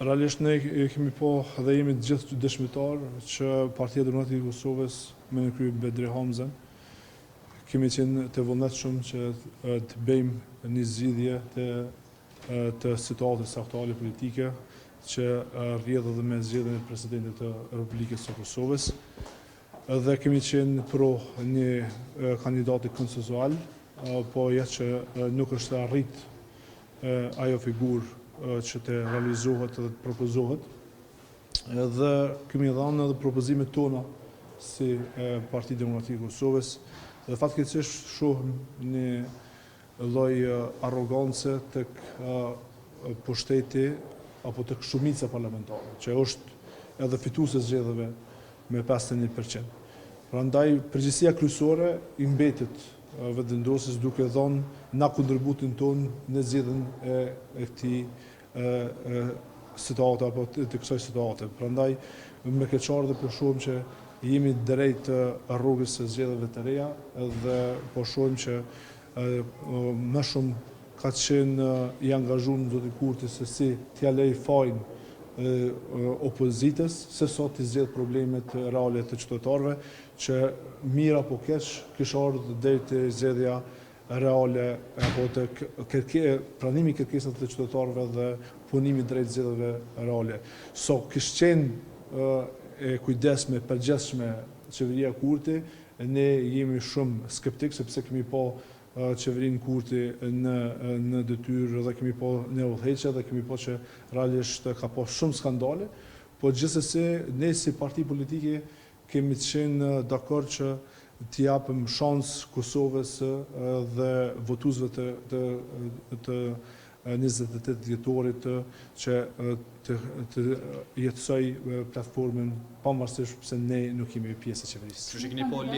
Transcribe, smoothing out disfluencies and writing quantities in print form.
Realisht ne kemi po dhe jemi të gjithë dëshmitar që Partia Demokratike e Kosovës me në krye Bedri Hamzën kemi qenë të vullnetshëm që të bëjmë një zgjidhje të situatës aktuale politike që rrjedh edhe me zgjedhjen e presidentit të Republikës së Kosovës. Dhe kemi qenë pro një kandidati konsensual, po jetë që nuk është arrit ajo figurë që të realizohet dhe të propozohet. Dhe kemi dhënë edhe propozimet tona si Partia Demokratike e Kosovës dhe fatkeqësisht shohim një lloj arrogance tek pushteti apo tek shumica parlamentare, që është edhe fituese e zgjedhjeve me 51%. Prandaj përgjegjësia kryesore i mbetet vendvendosjes duke dhënë na kontributin ton në zgjedhjen e këtij situate apo të kësaj situate. Prandaj me keqardhë dhe po shohim që jemi drejt rrugës së zgjedhjeve të reja dhe po shohim që më shumë ka qenë i angazhuar zoti Kurti se si t'ia lej fajin opozitës, se sa t'i zgjedh problemet reale të qytetarëve, që mirë apo keq kishte ardhur deri te zgjedhja reale apo të pranimi i kërkesave të qytetarëve dhe punimi drejt zgjedhjeve reale. So kishte qenë e kujdesshme, përgjithshme qeveria Kurti, ne jemi shumë skeptik sepse kemi pa qeverinë Kurti në detyrë dhe kemi pa në udhëheqje dhe kemi pa që realisht ka pas shumë skandale, po gjithsesi ne si parti politike kemi qenë dakord që t'i japim shans Kosovës dhe votuesve të 28 dhjetorit që të jetësoj platformën pavarësisht pse ne nuk jemi pjesë e qeverisë.